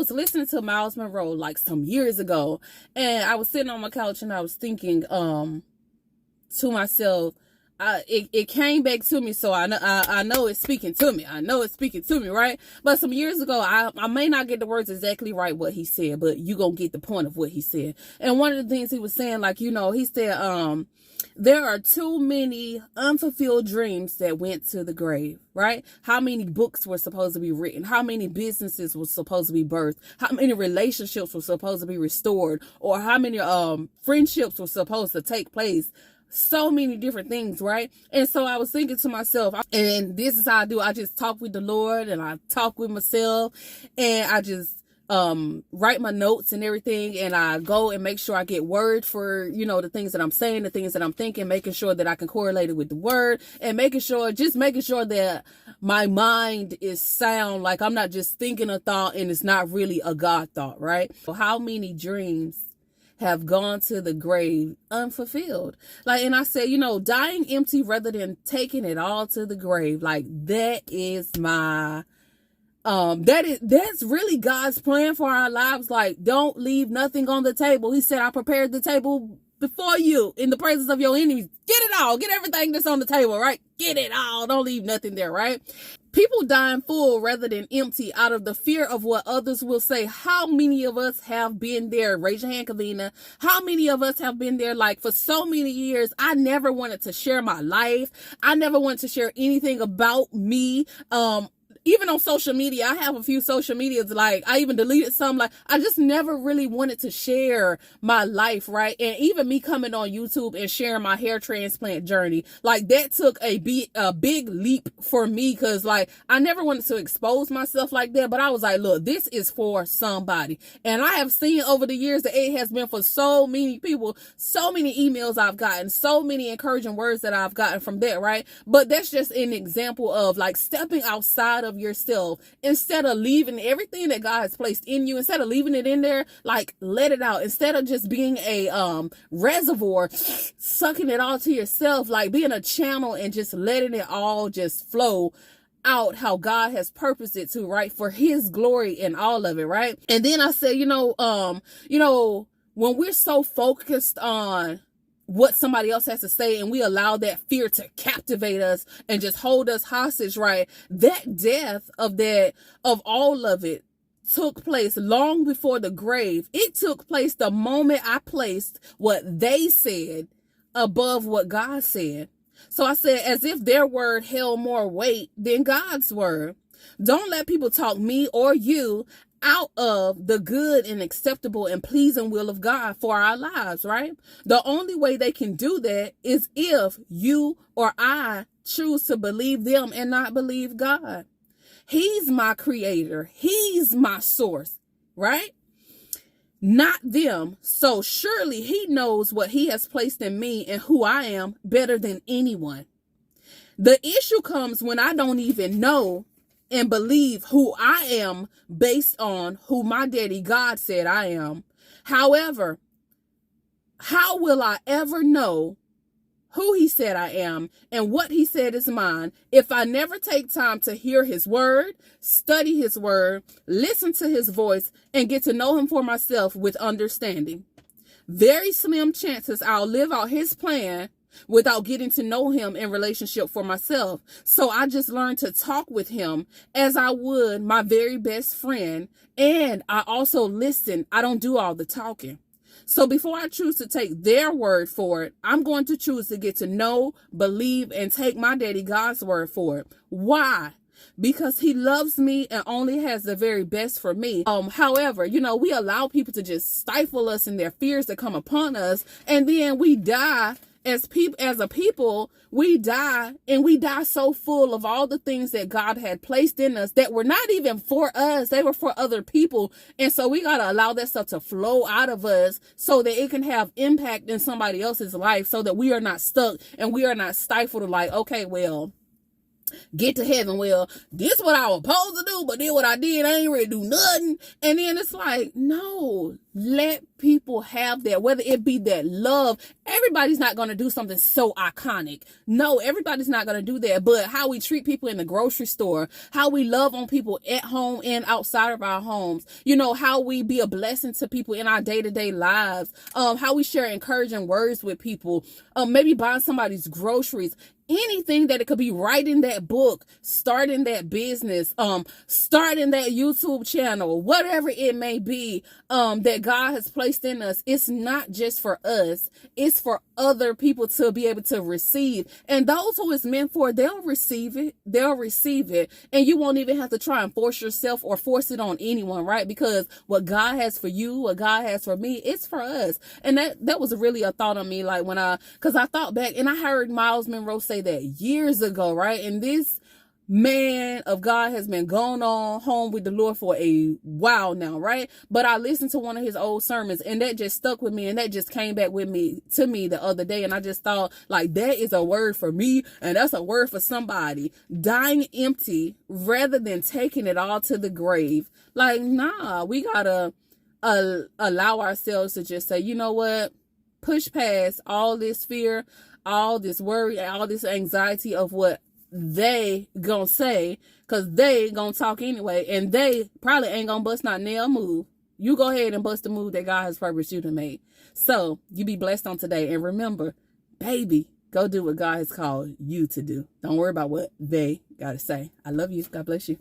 was listening to Miles Monroe like some years ago, and I was sitting on my couch and I was thinking to myself, it came back to me, so I know it's speaking to me. I know it's speaking to me, right? But some years ago, I may not get the words exactly right what he said, but you gonna get the point of what he said. And one of the things he was saying, like, he said, there are too many unfulfilled dreams that went to the grave, right? How many books were supposed to be written? How many businesses were supposed to be birthed? How many relationships were supposed to be restored? Or how many friendships were supposed to take place? So many different things, right? And so I was thinking to myself, and this is how I do. I just talk with the Lord, and I talk with myself, and I just write my notes and everything, and I go and make sure I get word for, the things that I'm saying, the things that I'm thinking, making sure that I can correlate it with the word, and making sure that my mind is sound, like I'm not just thinking a thought and it's not really a God thought, right? So how many dreams have gone to the grave unfulfilled? Like, and I said, dying empty rather than taking it all to the grave. Like, that is my, that's really God's plan for our lives. Like, don't leave nothing on the table. He said, I prepared the table before you in the presence of your enemies. Get it all. Get everything that's on the table, right? Get it all. Don't leave nothing there, right? People dying full rather than empty out of the fear of what others will say. How many of us have been there? Raise your hand, Kavina. How many of us have been there? Like, for so many years, I never wanted to share my life. I never wanted to share anything about me. Even on social media, I have a few social medias, like I even deleted some. Like, I just never really wanted to share my life, right? And even me coming on YouTube and sharing my hair transplant journey, like that took a big leap for me, because like I never wanted to expose myself like that. But I was like, look, this is for somebody. And I have seen over the years that it has been for so many people, so many emails I've gotten, so many encouraging words that I've gotten from that, right? But that's just an example of like stepping outside of yourself, instead of leaving everything that God has placed in you, instead of leaving it in there, like let it out, instead of just being a reservoir, sucking it all to yourself, like being a channel and just letting it all just flow out how God has purposed it to, right? For his glory and all of it, right? And then I said, when we're so focused on what somebody else has to say and we allow that fear to captivate us and just hold us hostage, right? That death of all of it took place long before the grave. It took place the moment I placed what they said above what God said. So I said, as if their word held more weight than God's word. Don't let people talk me or you out of the good and acceptable and pleasing will of God for our lives, right? The only way they can do that is if you or I choose to believe them and not believe God. He's my creator. He's my source, right? Not them. So surely he knows what he has placed in me and who I am better than anyone. The issue comes when I don't even know and believe who I am based on who my daddy God said I am. However, how will I ever know who he said I am and what he said is mine if I never take time to hear his word, study his word, listen to his voice, and get to know him for myself with understanding? Very slim chances I'll live out his plan without getting to know him in relationship for myself. So I just learned to talk with him as I would my very best friend. And I also listen. I don't do all the talking. So before I choose to take their word for it, I'm going to choose to get to know, believe, and take my daddy God's word for it. Why? Because he loves me and only has the very best for me. However, we allow people to just stifle us in their fears that come upon us, and then we die. As a people, we die, and we die so full of all the things that God had placed in us that were not even for us. They were for other people. And so we got to allow that stuff to flow out of us so that it can have impact in somebody else's life, so that we are not stuck and we are not stifled like, okay, well, get to heaven. Well, this what I was supposed to do, but then what I did, I ain't ready to do nothing. And then it's like, no, let people have that, whether it be that love. Everybody's not going to do something so iconic. No, everybody's not going to do that. But how we treat people in the grocery store, how we love on people at home and outside of our homes, how we be a blessing to people in our day-to-day lives, how we share encouraging words with people, maybe buying somebody's groceries, anything that it could be, writing that book, starting that business, starting that YouTube channel, whatever it may be, that God has placed in us. It's not just for us, it's for other people to be able to receive. And those who it's meant for, they'll receive it. And you won't even have to try and force yourself or force it on anyone, right? Because what God has for you, what God has for me, it's for us. And that was really a thought on me, like because I thought back and I heard Miles Monroe say that years ago, right? And this man of God has been going on home with the Lord for a while now, right? But I listened to one of his old sermons and that just stuck with me, and that just came back to me the other day. And I just thought, like, that is a word for me, and that's a word for somebody. Dying empty rather than taking it all to the grave. Like, nah, we gotta allow ourselves to just say, you know what? Push past all this fear, all this worry, all this anxiety of what they gonna say, because they gonna talk anyway, and they probably ain't gonna bust not nail move. You go ahead and bust the move that God has purposed you to make. So you be blessed on today, and remember, baby, go do what God has called you to do. Don't worry about what they gotta say. I love you. God bless you.